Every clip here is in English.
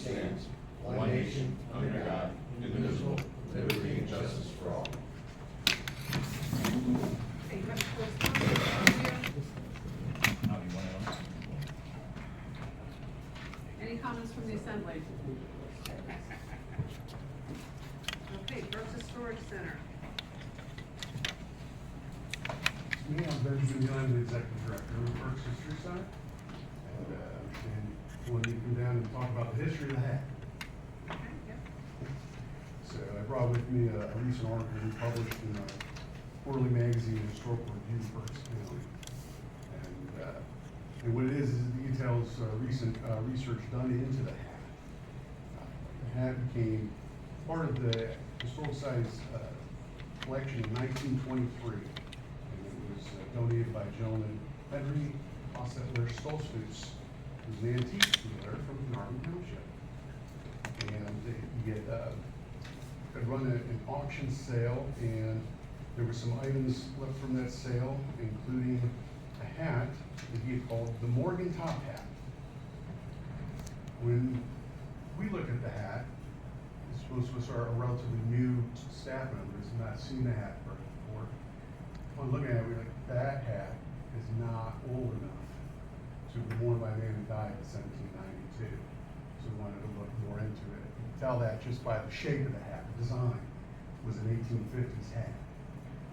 stands, one nation, under God, indivisible, with liberty and justice for all. Any correspondence? Any comments from the assembly? Okay, Versus Storage Center. Me, I'm Benjamin Young, the Executive Director of First History Center. And wanted to come down and talk about the history of the hat. Okay, yep. So I brought with me a recent article we published in a quarterly magazine, Historical Review for Berks County. And what it is it details recent research done into the hat. The hat became part of the Historical Society's collection in 1923. Donated by a gentleman, Henry Ossettler Stolzfus, who's an antique dealer from Caernarvon Township. And he had run an auction sale, and there were some items left from that sale, including a hat that he had called the Morgan Top Hat. When we look at the hat, most of us are relatively new staff members and not seen the hat before. Upon looking at it, we're like, that hat is not old enough to be worn by a man who died in 1792. So we wanted to look more into it. You can tell that just by the shape of the hat. The design was an 1850s hat.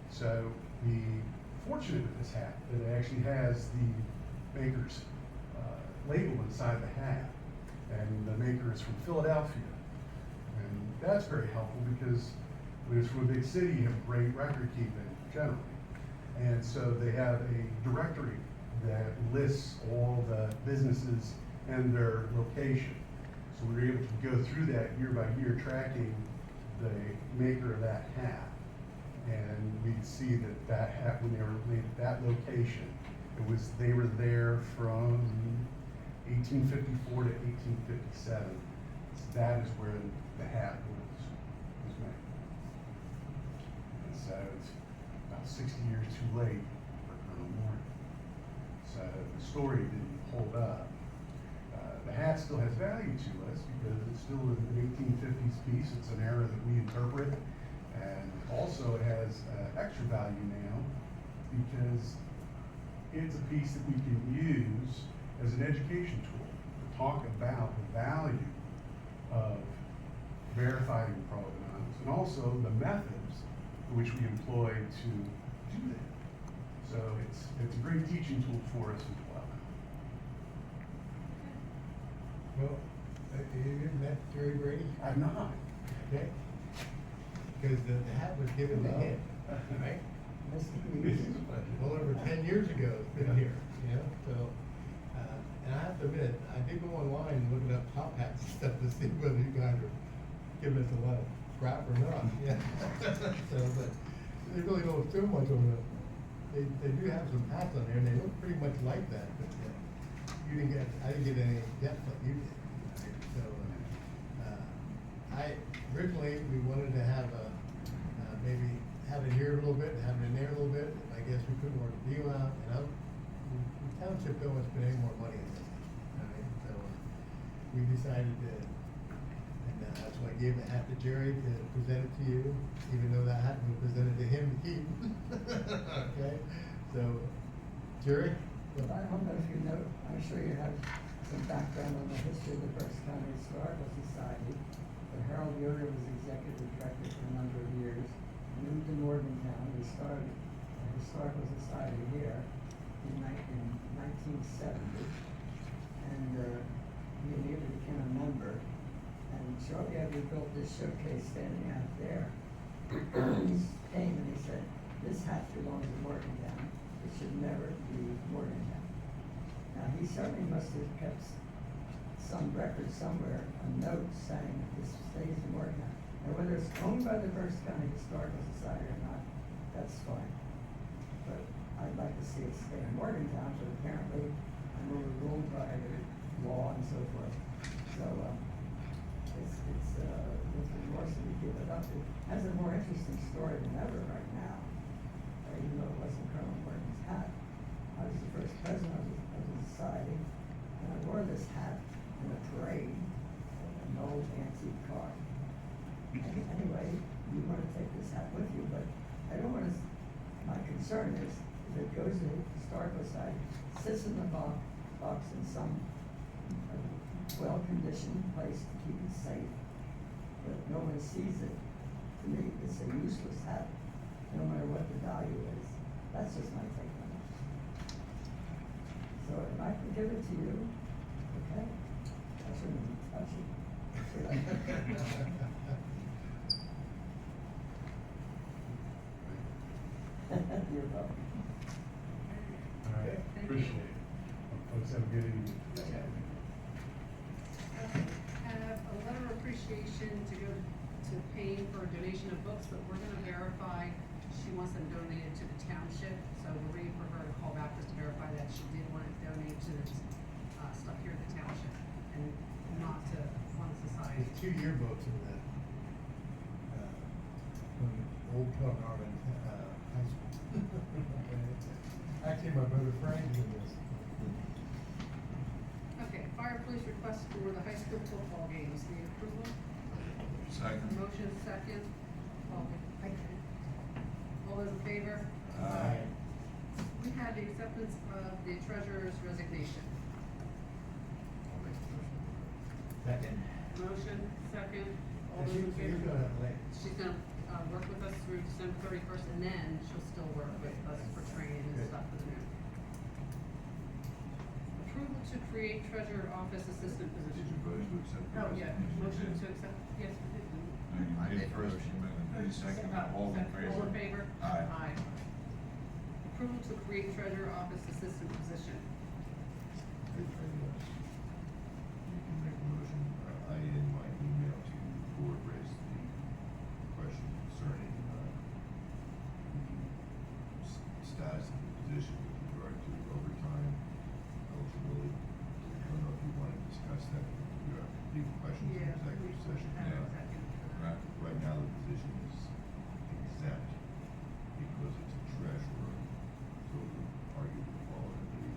So the fortunate with this hat that it actually has the maker's label inside the hat, and the maker is from Philadelphia. And that's very helpful because when it's from a big city, you have great record keeping generally. And so they have a directory that lists all the businesses and their location. So we were able to go through that year by year, tracking the maker of that hat. And we could see that that hat, when they were made at that location, they were there from 1854 to 1857. So that is where the hat was made. And so it's about 60 years too late for Colonel Morgan. So the story didn't hold up. The hat still has value to us because it's still an 1850s piece. It's an era that we interpret. And also it has extra value now because it's a piece that we can use as an education tool to talk about the value of verifying provenance and also the methods which we employ to do that. So it's a great teaching tool for us as well. Well, you met Jerry Brady? I've not. Okay. Because the hat was given to him, right? Well, over 10 years ago, it's been here, you know, so, and I have to admit, I did go online and looking up top hats and stuff to see whether you guys are giving us a lot of crap or not, yeah. So, but they really don't do much on the, they do have some hats on there and they look pretty much like that, but you didn't get, I didn't get any depth like you did. So, originally we wanted to have maybe have it here a little bit, and have it in there a little bit. I guess we couldn't work the deal out, and the township don't want to spend any more money on this. All right, so we decided to, and that's why I gave the hat to Jerry to present it to you, even though that hat was presented to him to keep. Okay, so Jerry. But I don't know if you know, I'm sure you have some background on the history of the Berks County Historical Society. But Harold Yoder was executive director for a number of years. Moved to Morgantown. We started a historical society here in 1970. And he immediately became a member. And shortly after we built this showcase standing out there, he came and he said, "This hat belongs to Morgantown. It should never be Morgantown." Now, he certainly must have kept some record somewhere, a note saying that this stays in Morgantown. And whether it's owned by the Berks County Historical Society or not, that's fine. But I'd like to see it stay in Morgantown, but apparently I'm overruled by the law and so forth. So it's with remorse that we give it up. It has a more interesting story than ever right now, even though it wasn't Colonel Morgan's hat. I was the first president of the society, and I wore this hat in a parade. an old antique car. Anyway, you wanna take this hat with you, but I don't wanna, my concern is, if it goes to the historical site, sits in the box in some well-conditioned place to keep it safe, but no one sees it. To me, it's a useless hat, no matter what the value is. That's just my take on it. So if I can give it to you, okay, I shouldn't even touch it. Should I? You're welcome. All right, Thank you. appreciate it. Folks, have a good evening. Okay, have a letter of appreciation to go to Payne for a donation of books, but we're gonna verify, she wants them donated to the township, so we're waiting for her to call back just to verify that she did want it donated to the, stuff here at the township, and not to one society. There's 2 yearbooks in the, from old Caernarvon, high school. Actually, my brother Frank did this. Okay, fire police request for the high school football games, need approval? Second. Motion second, all those in favor? Aye. We have the acceptance of the treasurer's resignation. Second. Motion second, all And those in she's favor? gonna, like, She's gonna, work with us through December 31st, and then she'll still work with us for training and Good. stuff for the new. Approval to create treasurer office assistant Did position. you vote to accept? the Oh, yeah, resignation? motion to accept, yes, we did. I did first, you made second, all in favor? All in favor? Aye. Approval to create treasurer office assistant position. You can make a motion. I, in my email to the board, raised the question concerning, the status of the position with regard to overtime eligibility. I don't know if you want to discuss that, you have legal questions in Yeah. executive session. Have a Yeah. second. Right. Right now, the position is exempt because it's a treasurer, so we argue the fall into the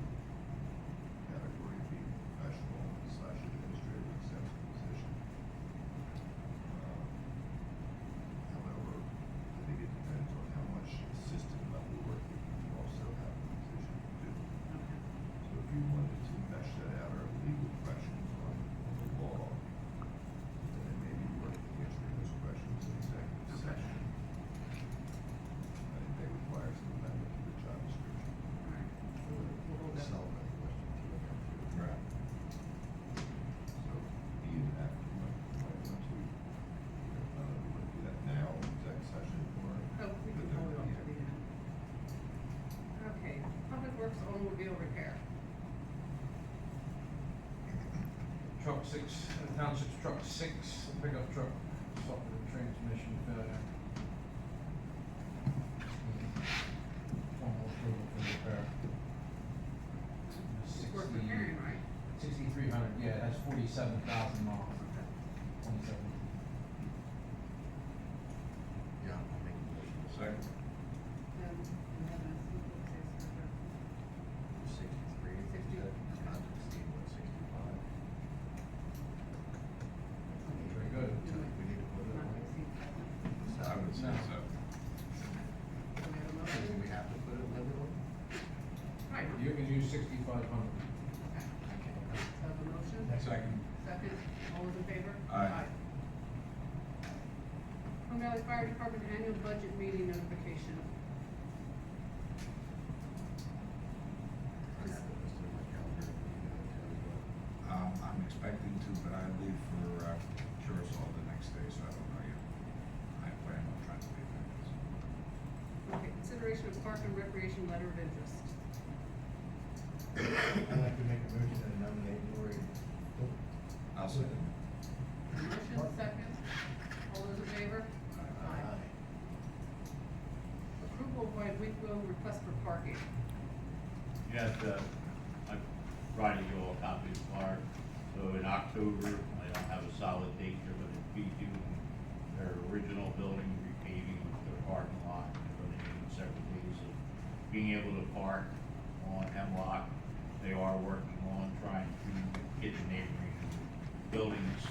category of being professional slash administrative exempt position. However, I think it depends on how much assistant level work that you also have the position to do. Okay. So if you wanted to mesh that out or have legal questions on the law, then it may be worth answering those questions in executive Okay. session. I think they require some amendment to the job description. All right. We'll hold that. Right. So Ian, after you might want to, I don't know if you want to do that now, in exec session, or. Oh, we can hold it off to the end. Okay, Public Works automobile repair. Truck 6, Township's truck 6, pickup truck, suffered a transmission failure. Almost approval for repair. It's worth repairing, right? 6,300, yeah, that's 47,000 miles, Okay. 27. Yeah, I'll make a motion. Second. We have an estimate, what is this, 63. 60. Not to exceed 165. Very good. We need to put it Not to on. exceed 70. I would say so. So we have a Do motion? we have to put it in everyone? Right. You can use 6,500. Okay. So have a motion? Second. Second, all those in favor? Aye. Plum Valley Fire Department annual budget meeting notification. I have it listed on my calendar. I'm expecting to, but I leave for Curacao the next day, so I don't know yet. I plan on trying to leave that. Okay, consideration of park and recreation letter of interest. I'd like to make a motion to nominate Lori. I'll second. Motion second, all those in favor? Approval by Weekville request for parking. Yes, I provided you all a copy of the card. So in October, I don't have a solid date here, but it'd be doing their original building repaving of their parking lot. They're gonna need several days of being able to park on Hemlock. They are working on trying to get the neighboring buildings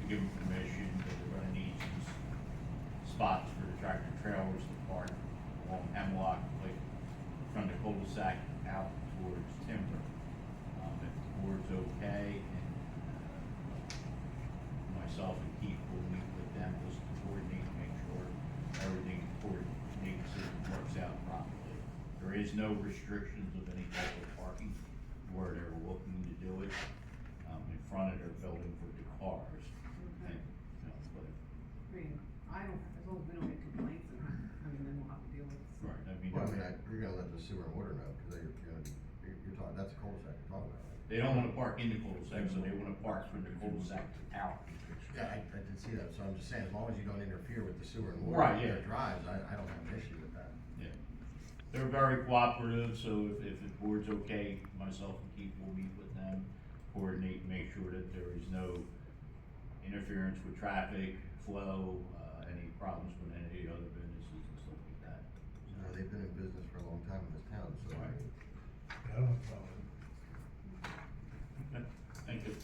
give them permission that they're gonna need some spots for the tractor trailers to park along Hemlock, like from the cul-de-sac out towards Timber. If the board's okay, and myself and Keith will meet with them just to coordinate, make sure everything coordinates and works out properly. There is no restrictions of any type of parking where they're looking to do it, in front of their building for the cars. Okay. And, you know, but, I mean, I don't, as long as we don't get complaints, and, I mean, then we'll have to deal with it. right, I mean, Well, I mean, you're gonna let the sewer and water know, cause you're gonna be, you're talking, that's a cul-de-sac you're talking about, right? they don't wanna park in the cul-de-sac, so they wanna park from the cul-de-sac out. Yeah, I did see that, so I'm just saying, as long as you don't interfere with the sewer and water. Right, in yeah. their drives, I don't have an issue with that. Yeah, they're very cooperative, so if the board's okay, myself and Keith will meet with them, coordinate, make sure that there is no interference with traffic flow, any problems with any of the other businesses and stuff like that. You know, they've been in business for a long time in this town, so. Right. I don't have a problem. Okay, thank you.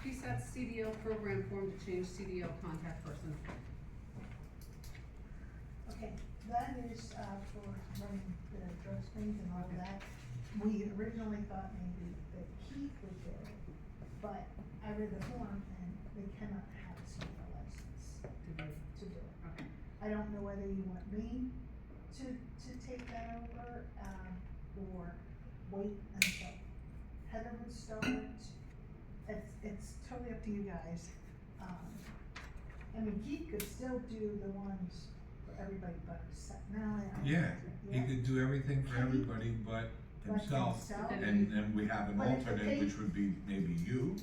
PSAT CDL program form to change CDL contact person. Okay, that is, for running the drug screens and all of that. We originally thought maybe that Keith would do it, but I read the form and they cannot have a CDL license to do it. Okay. I don't know whether you want me to take that over, or wait until Heather would start. It's totally up to you guys. I mean, Keith could still do the ones for everybody but now. Yeah, he could do everything for everybody but himself, and we have an But if the alternate, which would be maybe you,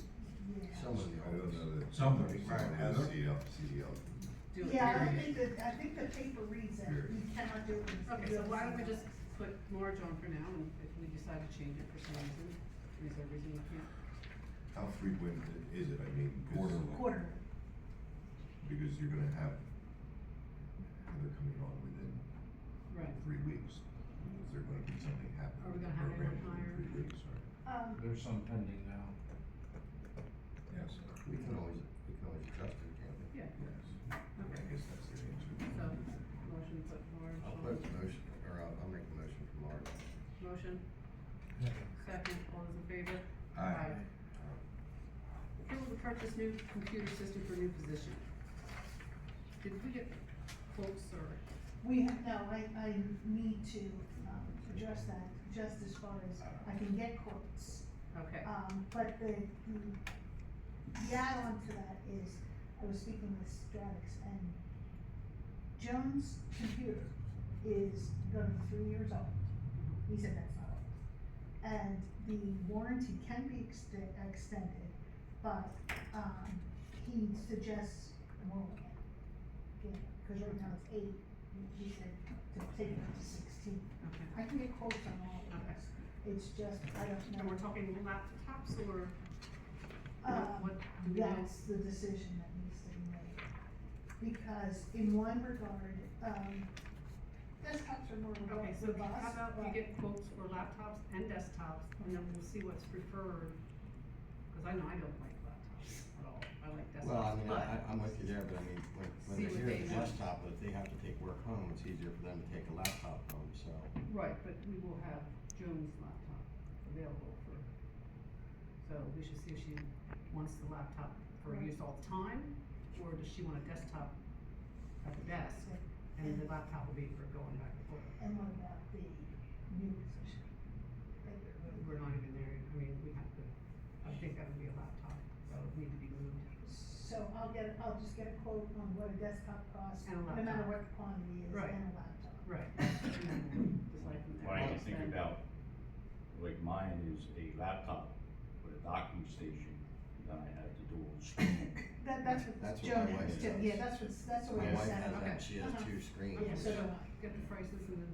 Yeah. Someone in the I don't office. know that. Somebody, right, Heather? CDL. Do it Yeah, here. I think the paper reads that Here. you cannot do it. in the Okay, so CDL. why don't we just put Marge on for now, and if we decide to change it for some reason, is there a reason we can't? How frequent is it? I mean, Quarterly. Quarterly. because you're gonna have Heather coming on within Right. 3 weeks. Is there gonna be something happening? Are we gonna have program anyone within hired? 3 weeks, or? There's some pending now. yes. We can always adjust it, can't we? Yeah, Yes. I okay, guess that's the answer. so, motion to put Marge I'll on. put the motion, or I'll make the motion for Mark. Motion, second, all those in favor? Aye. Approval to purchase new computer system for new position. Did we get quotes or? We have, no, I need to, address that just as far as I can get quotes. Okay, But the add-on to that is, I was speaking with Stratix and Jones' computer is gonna be 3 years old. He said that's not old. And the warranty can be extended, but, he suggests rolling it. Cause right now it's 8, he said to take it up to 16. okay. I can get quotes on all of Okay. this, it's just, I don't know. And we're talking laptops or what do we know? That's the decision that needs to be made. Because in one regard, desktops are more Okay, robust, so how about we but get quotes for laptops and desktops, and then we'll see what's preferred, cause I know I don't like laptops at all, I like desktops, Well, I mean, but. I'm with you there, but I mean, when See they're what here they at the want. desktop, but if they have to take work home, it's easier for them to take a laptop home, so. Right, but we will have Joan's laptop available for, so we should see if she wants the laptop for Right. use all the time, or does she want a desktop at the desk, and the laptop will be for going back and forth. and what about the new position? We're not even there, I mean, we have to, I think that would be a laptop, that would need to be moved. So I'll just get a quote on what a desktop costs, And a no matter laptop. what the quantity is, Right. and a laptop. Right, and then we'll decide from there. Why don't you What's think then- about, like mine is a laptop with a docking station, then I have the dual screen. That's what That's what Joan my wife has too, does. yeah, that's what My it wife said. has Okay. that, she has Uh-huh. 2 screens. Yeah, so do I. Get the prices and then